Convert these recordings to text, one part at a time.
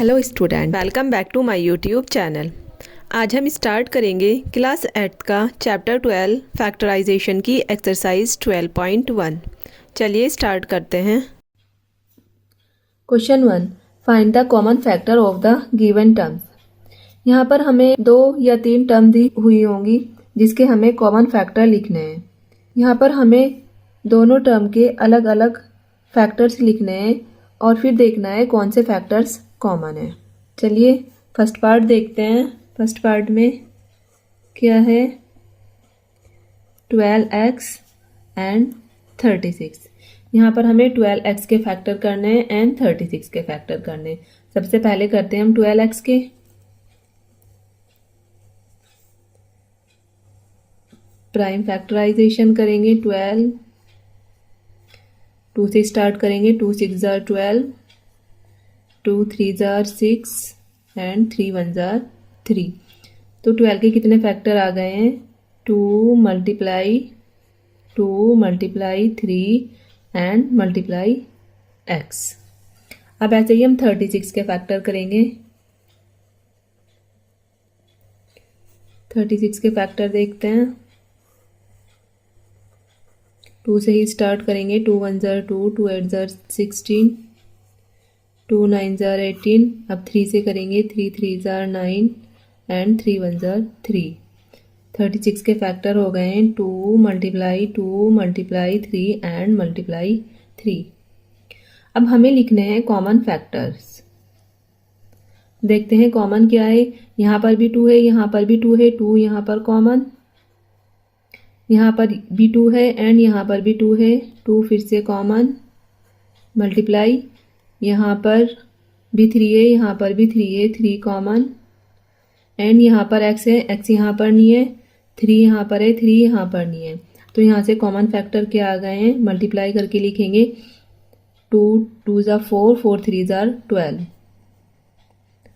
Hello student, welcome back to my YouTube channel. आज हम start करेंगे क्लास 8 का चैप्टर 12 फैक्टराइजेशन की एक्सरसाइज 12.1। चलिए स्टार्ट करते हैं। Question 1, find the common factor of the given terms. यहाँ पर हमें 2 या 3 टर्म दी हुई होंगी जिसके हमें कॉमन फैक्टर लिखने हैं। यहाँ पर हमें दोनों टर्म के अलग अलग फैक्टर्स लिखने हैं और फिर देखना है कौन से फैक्टर्स कॉमन है। चलिए फर्स्ट पार्ट देखते हैं। फर्स्ट पार्ट में क्या है, 12x एंड 36। यहाँ पर हमें 12x के फैक्टर करने हैं एंड 36 के फैक्टर करने हैं। सबसे पहले करते हैं हम 12x के। प्राइम फैक्टराइजेशन करेंगे 12, 2 से स्टार्ट करेंगे। 2 6 जार 12, 2 3 जार 6 एंड 3 1 जार 3। तो 12 के कितने फैक्टर आ गए हैं, 2 मल्टीप्लाई 3 एंड मल्टीप्लाई x। अब ऐसे ही हम 36 के फैक्टर करेंगे। 36 के फैक्टर देखते हैं। 2 से ही स्टार्ट करेंगे। 2 1 जार 2, 2 8 जार 16, 2 9 जार 18। अब 3 से करेंगे। 3 3 जार 9 एंड 3 1 जार 3। 36 के फैक्टर हो गए हैं 2 मल्टीप्लाई 3 एंड मल्टीप्लाई 3। अब हमें लिखने हैं कॉमन फैक्टर्स। देखते हैं कॉमन क्या है। यहाँ पर भी 2 है, यहाँ पर भी 2 है। 2 यहाँ पर कॉमन, यहाँ पर भी 2 है एंड यहाँ पर भी 2 है। 2 फिर से कॉमन, मल्टीप्लाई यहाँ पर भी 3 है, यहाँ पर भी 3 है। 3 कॉमन एंड यहाँ पर x है, x यहाँ पर नहीं है। 3 यहाँ पर है, 3 यहाँ पर नहीं है। तो यहाँ से कॉमन फैक्टर क्या आ गए हैं, मल्टीप्लाई करके लिखेंगे। 2 2 ज़ा 4, 4 3 ज़ा 12।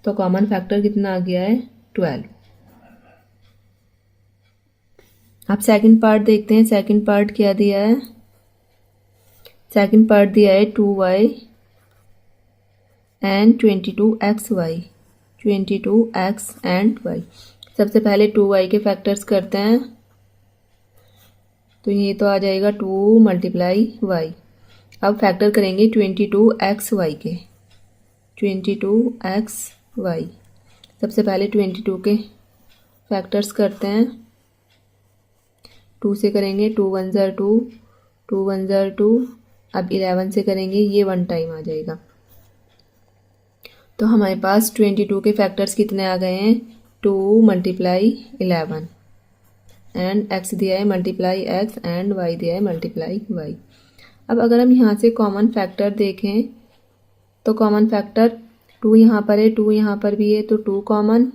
तो कॉमन फैक्टर कितना आ गया है, 12। अब सेकंड पार्ट देखते हैं। सेकंड पार्ट क्या दिया है। सेकंड पार्ट दिया है 2y and 22xy, 22x and y। सबसे पहले 2y के फैक्टर्स करते हैं। तो ये तो आ जाएगा 2 मल्टीप्लाई y। अब फैक्टर करेंगे 22xy के। 22xy, सबसे पहले 22 के फैक्टर्स करते हैं। 2 से करेंगे। 2 1 ज़ा 2, 2 1 ज़ा 2। अब 11 से करेंगे, ये 1 टाइम आ जाएगा। तो हमारे पास 22 के फैक्टर्स कितने आ गए हैं, 2 मल्टीप्लाई 11 एंड x दिया है मल्टीप्लाई x एंड y दिया है मल्टीप्लाई y। अब अगर हम यहाँ से कॉमन फैक्टर देखें तो कॉमन फैक्टर 2 यहाँ पर है, 2 यहाँ पर भी है, तो 2 कॉमन,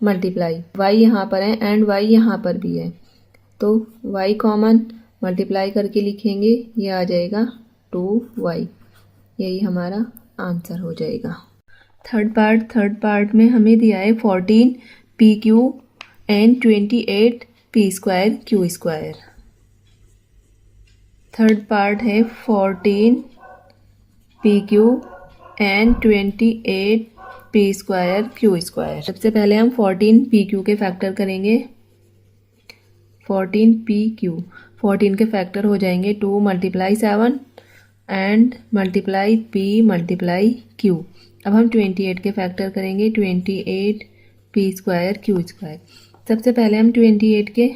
मल्टीप्लाई y यहाँ पर है एंड y यहाँ पर भी है, तो y कॉमन, मल्टीप्लाई करके लिखेंगे, ये आ जाएगा 2y। यही हमारा आंसर हो जाएगा। थर्ड पार्ट में हमें दिया है 14 PQ and 28 P square Q square. Third part है 14 PQ and 28 P square Q square. सबसे पहले हम 14 PQ के फैक्टर करेंगे। 14 PQ, 14 के फैक्टर हो जाएंगे 2 multiply 7 and multiply P multiply Q। अब हम 28 के फैक्टर करेंगे। 28 P स्क्वायर Q स्क्वायर। सबसे पहले हम 28 के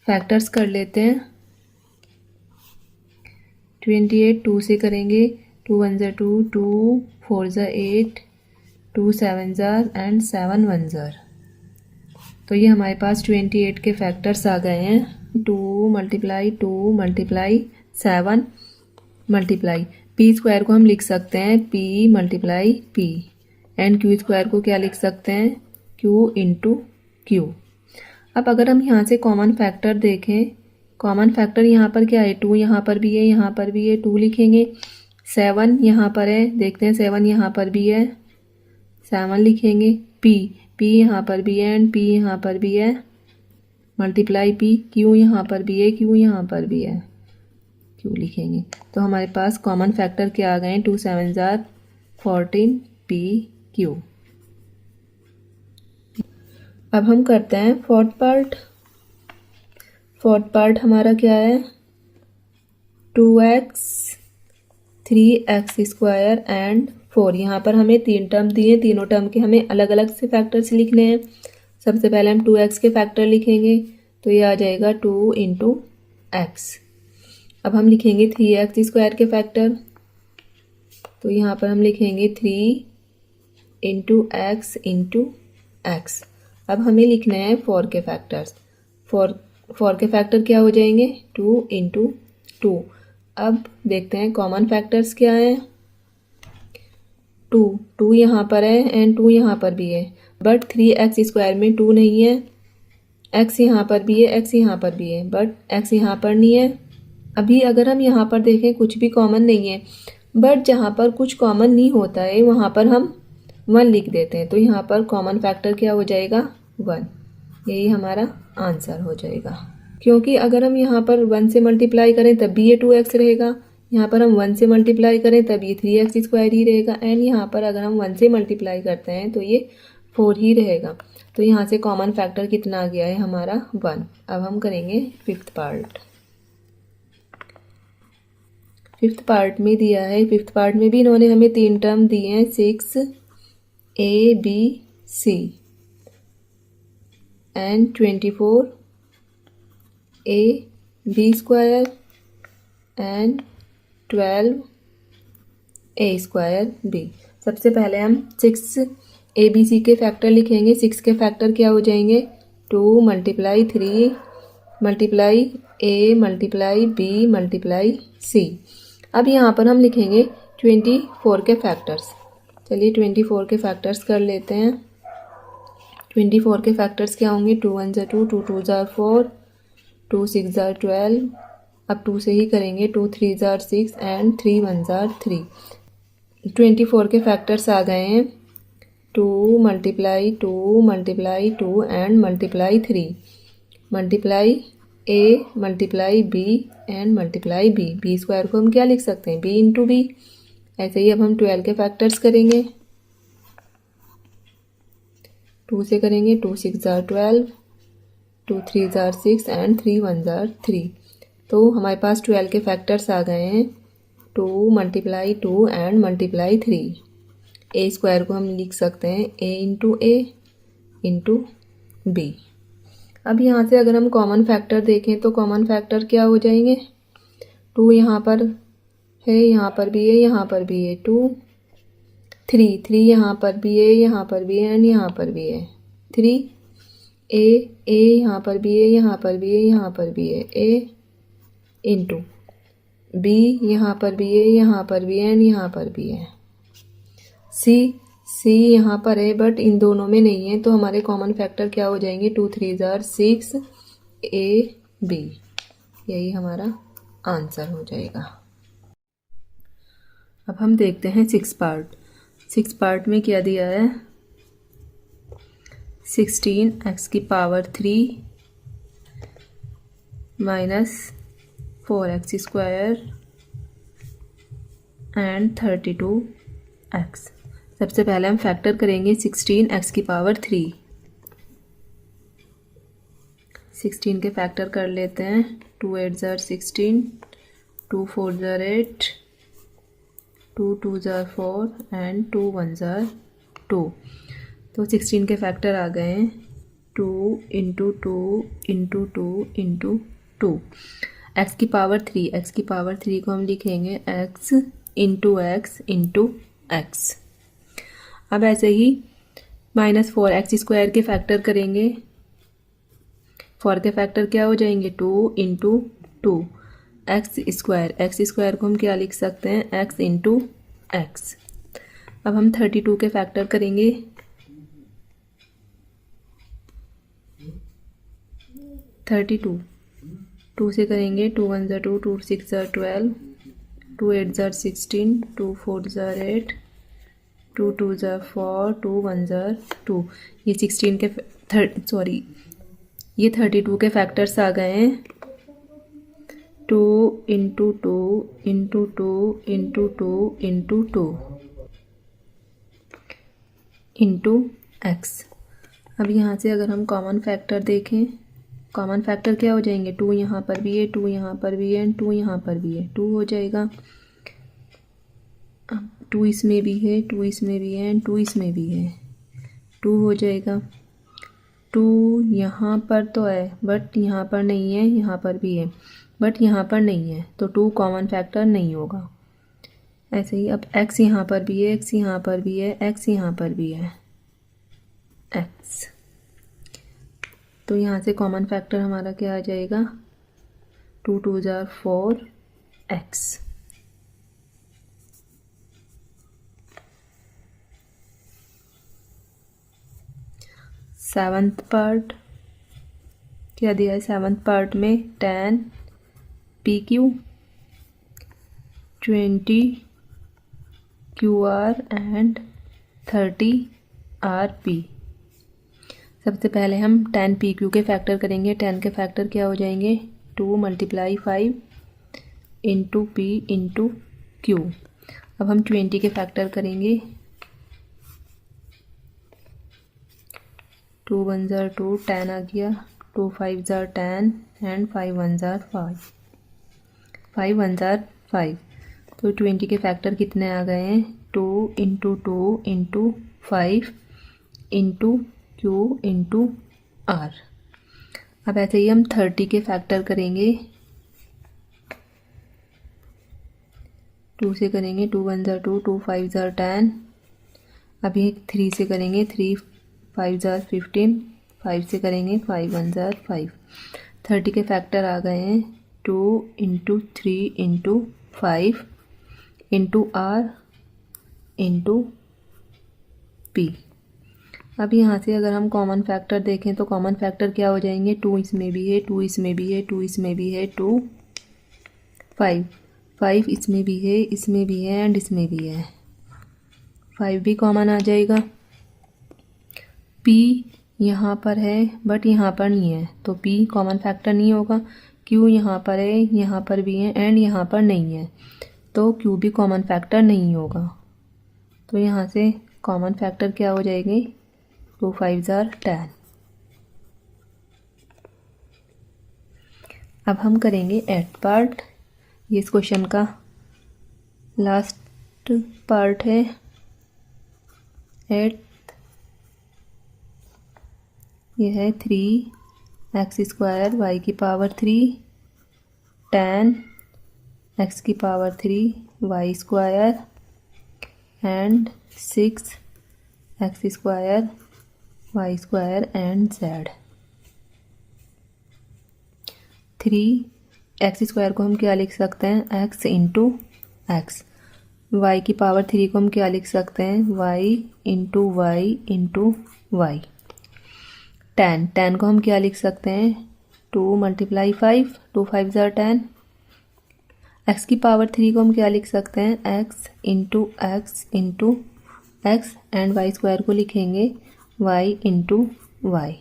फैक्टर्स कर लेते हैं। 28 2 से करेंगे। 2 1 ज़ा 2, 2 4 ज़ा 8, 2 7 ज़ा एंड 7 1 ज़ा। तो ये हमारे पास 28 के फैक्टर्स आ गए हैं। 2 मल्टीप्लाई 7 मल्टीप्लाई P स्क्वायर को हम लिख सकते हैं P multiply P and Q square को क्या लिख सकते हैं, Q इंटू Q। अब अगर हम यहाँ से कॉमन फैक्टर देखें, कॉमन फैक्टर यहाँ पर क्या है, 2 यहाँ पर भी है, यहाँ पर भी है, 2 लिखेंगे। 7 यहाँ पर है, देखते हैं 7 यहाँ पर भी है, 7 लिखेंगे। P यहाँ पर भी है एंड P यहाँ पर भी है, मल्टीप्लाई P। Q यहाँ पर भी है, Q यहाँ पर भी है, Q लिखेंगे। तो हमारे पास कॉमन फैक्टर क्या आ गए हैं, 2 7 ज़ा 14 P क्यू। अब हम करते हैं फोर्थ पार्ट। फोर्थ पार्ट हमारा क्या है, 2x 3x स्क्वायर एंड 4। यहाँ पर हमें 3 टर्म दिए, तीनों टर्म के हमें अलग अलग से फैक्टर्स लिखने हैं। सबसे पहले हम 2x के फैक्टर लिखेंगे, तो ये आ जाएगा 2 इंटू एक्स। अब हम लिखेंगे 3x स्क्वायर के फैक्टर, तो यहाँ पर हम लिखेंगे 3 इंटू एक्स। अब हमें लिखना है 4 के फैक्टर्स। 4 के फैक्टर क्या हो जाएंगे, 2 इंटू 2। अब देखते हैं कॉमन फैक्टर्स क्या हैं। 2 यहाँ पर है एंड 2 यहाँ पर भी है, बट 3x स्क्वायर में 2 नहीं है। x यहाँ पर भी है, x यहाँ पर भी है, बट x यहाँ पर नहीं है। अभी अगर हम यहाँ पर देखें कुछ भी कॉमन नहीं है, बट जहाँ पर कुछ कॉमन नहीं होता है वहाँ पर हम 1 लिख देते हैं, तो यहाँ पर कॉमन फैक्टर क्या हो जाएगा, 1। यही हमारा आंसर हो जाएगा, क्योंकि अगर हम यहाँ पर 1 से मल्टीप्लाई करें तब भी ये 2x रहेगा, यहाँ पर हम 1 से मल्टीप्लाई करें तब ये 3x स्क्वायर ही रहेगा, एंड यहाँ पर अगर हम 1 से मल्टीप्लाई करते हैं तो ये 4 ही रहेगा। तो यहाँ से कॉमन फैक्टर कितना आ गया है हमारा, 1। अब हम करेंगे फिफ्थ पार्ट। फिफ्थ पार्ट में दिया है, फिफ्थ पार्ट में भी इन्होंने हमें 3 टर्म दिए हैं, 6abc and 24ab square and 12a square b। सबसे पहले हम 6abc के फैक्टर लिखेंगे। 6 के फैक्टर क्या हो जाएंगे, 2 multiply 3 multiply a multiply b multiply c। अब यहाँ पर हम लिखेंगे 24 के फैक्टर्स। चलिए 24 के फैक्टर्स कर लेते हैं। 24 के फैक्टर्स क्या होंगे, 2 1 ज़ा 2, 2 2 ज़ा 4, 2 6 ज़ा 12। अब 2 से ही करेंगे, 2 3 ज़ा 6 एंड 3 1 ज़ा 3। 24 के फैक्टर्स आ गए हैं, 2 multiply 2 multiply 2 and multiply 3 multiply a multiply b and multiply b। b square को हम क्या लिख सकते हैं, b इंटू b। ऐसे ही अब हम 12 के फैक्टर्स करेंगे। 2 से करेंगे, 2 6 ज़ा 12, 2 3 ज़ा 6 एंड 3 1 ज़ा 3। तो हमारे पास 12 के फैक्टर्स आ गए हैं, 2 multiply 2 and multiply 3। a square को हम लिख सकते हैं a इंटू b। अब यहाँ से अगर हम कॉमन फैक्टर देखें तो कॉमन फैक्टर क्या हो जाएंगे, 2 यहाँ पर है, यहाँ पर भी है, यहाँ पर भी है, 2 3 यहाँ पर भी है, यहाँ पर भी है एंड यहाँ पर भी है, 3 a यहाँ पर भी है, यहाँ पर भी है, यहाँ पर भी है, a इंटू b यहाँ पर भी है, यहाँ पर भी है एंड यहाँ पर भी है, c यहाँ पर है बट इन दोनों में नहीं है, तो हमारे कॉमन फैक्टर क्या हो जाएंगे, 2 3 ज़ा 6 a b। यही हमारा आंसर हो जाएगा। अब हम देखते हैं 6 पार्ट। 6 पार्ट में क्या दिया है, 16x की power 3 minus 4x square and 32x। सबसे पहले हम फैक्टर करेंगे 16x की पावर 3। 16 के फैक्टर कर लेते हैं, 2 8 ज़ा 16, 2 4 ज़ा 8, 2 2 ज़ा 4 एंड 2 1 ज़ा 2। तो 16 के फैक्टर आ गए हैं, 2 इंटू 2 इंटू 2 इंटू 2। एक्स की पावर 3, एक्स की पावर 3 को हम लिखेंगे एक्स इंटू एक्स। अब ऐसे ही माइनस 4x स्क्वायर के फैक्टर करेंगे। 4 के फैक्टर क्या हो जाएंगे, 2 इंटू 2 एक्स स्क्वायर को हम क्या लिख सकते हैं, x इंटू एक्स। अब हम 32 के फैक्टर करेंगे। 32 2 से करेंगे, 2 1 ज़ा 2, 2 6 ज़ा 12, 2 8 ज़ा 16, 2 4 ज़ा 8, 2 2 ज़ा 4, 2 1 ज़ा 2। ये 16 के ये 32 के फैक्टर्स आ गए हैं, 2 into 2 into 2 into 2 into 2। Into x. अब यहाँ से अगर हम कॉमन फैक्टर देखें, कॉमन फैक्टर क्या हो जाएंगे, 2 यहाँ पर भी है, 2 यहाँ पर भी है, 2 यहाँ पर भी है, 2 हो जाएगा। 2 इसमें भी है, 2 इसमें भी है, 2 इसमें भी है, 2 हो जाएगा। 2 यहाँ पर तो है बट यहाँ पर नहीं है, यहाँ पर भी है बट यहाँ पर नहीं है, तो 2 कॉमन फैक्टर नहीं होगा। ऐसे ही अब x यहाँ पर भी है, x यहाँ पर भी है, x यहाँ पर भी है, x। तो यहाँ से कॉमन फैक्टर हमारा क्या आ जाएगा, 2 2 जार 4 x। सेवन्थ पार्ट क्या दिया है, सेवन्थ पार्ट में 10 PQ 20 QR एंड 30 RP। सबसे पहले हम 10 PQ के फैक्टर करेंगे। 10 के फैक्टर क्या हो जाएंगे, 2 × 5 इंटू P इंटू Q। अब हम 20 के फैक्टर करेंगे। 2 1 जार 2, 10 आ गया, 2 5 जार 10 एंड 5 1 जार 5, 5 1 जार 5। तो 20 के फैक्टर कितने आ गए हैं, 2 into 2 into 5 into Q into R। अब ऐसे ही हम 30 के फैक्टर करेंगे। 2 से करेंगे, 2 1 जार 2, 2 5 जार 10। अभी 3 से करेंगे, 3 5 जार 15, 5 से करेंगे, 5 1 जार 5। 30 के फैक्टर आ गए हैं, 2 into 3 into 5 into R into P। अब यहाँ से अगर हम कॉमन फैक्टर देखें तो कॉमन फैक्टर क्या हो जाएंगे, 2 इसमें भी है, 2 इसमें भी है, 2 इसमें भी है, 2 5 5 इसमें भी है, इसमें भी है एंड इसमें भी है, 5 भी कॉमन आ जाएगा। P यहाँ पर है बट यहाँ पर नहीं है, तो P कॉमन फैक्टर नहीं होगा। Q यहाँ पर है, यहाँ पर भी है एंड यहाँ पर नहीं है, तो Q भी कॉमन फैक्टर नहीं होगा। तो यहाँ से कॉमन फैक्टर क्या हो जाएंगे, 2 5 जार 10। अब हम करेंगे 8th पार्ट। ये इस क्वेश्चन का लास्ट पार्ट है। 8 यह है 3x² y की पावर 3 10 x की power 3 y² and 6 x² y² and z। 3x² को हम क्या लिख सकते हैं, x इंटू एक्स। y की पावर 3 को हम क्या लिख सकते हैं, y into y into y. 10 को हम क्या लिख सकते हैं, 2 × 5, 2 5 जार 10। x की पावर 3 को हम क्या लिख सकते हैं, x into x and y² को लिखेंगे y इंटू वाई।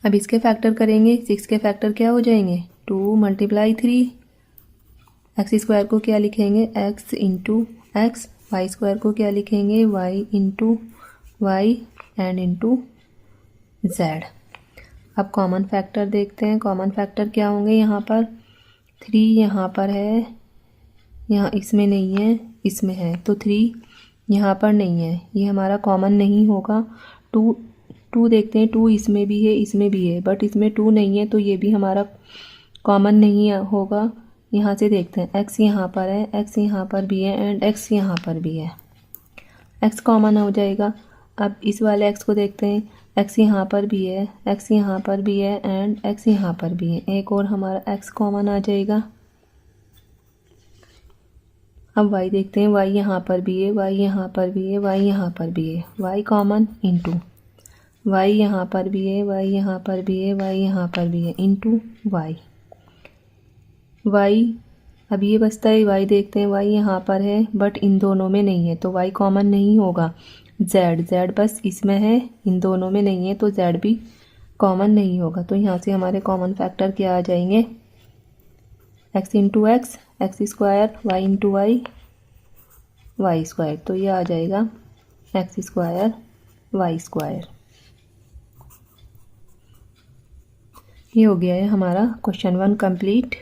अब इसके फैक्टर करेंगे, 6 के फैक्टर क्या हो जाएंगे, 2 × 3। x² को क्या लिखेंगे, x इंटू एक्स, y² को क्या लिखेंगे, y into y and into z। अब कॉमन फैक्टर देखते हैं। कॉमन फैक्टर क्या होंगे, यहाँ पर 3 यहाँ पर है, यहाँ इसमें नहीं है, इसमें है, तो 3 यहाँ पर नहीं है, ये हमारा कॉमन नहीं होगा। 2 देखते हैं, 2 इसमें भी है, इसमें भी है, बट इसमें 2 नहीं है, तो ये भी हमारा कॉमन नहीं होगा। यहाँ से देखते हैं, x यहाँ पर है, x यहाँ पर भी है एंड x यहाँ पर भी है, x कॉमन हो जाएगा। अब इस वाले x को देखते हैं, x यहाँ पर भी है, x यहाँ पर भी है एंड x यहाँ पर भी है, एक और हमारा x कॉमन आ जाएगा। अब y देखते हैं, y यहाँ पर भी है, y यहाँ पर भी है, y यहाँ पर भी है, y कॉमन इंटू y यहाँ पर भी है, y यहाँ पर भी है, y यहाँ पर भी है इंटू y। अब ये बचता है, y देखते हैं, y यहाँ पर है बट इन दोनों में नहीं है, तो y कॉमन नहीं होगा। z बस इसमें है, इन दोनों में नहीं है, तो z भी कॉमन नहीं होगा। तो यहाँ से हमारे कॉमन फैक्टर क्या आ जाएंगे, x into x, x² y into y, y²। तो ये आ जाएगा एक्स स्क्वायर वाई स्क्वायर। ये हो गया है हमारा क्वेश्चन 1 कंप्लीट।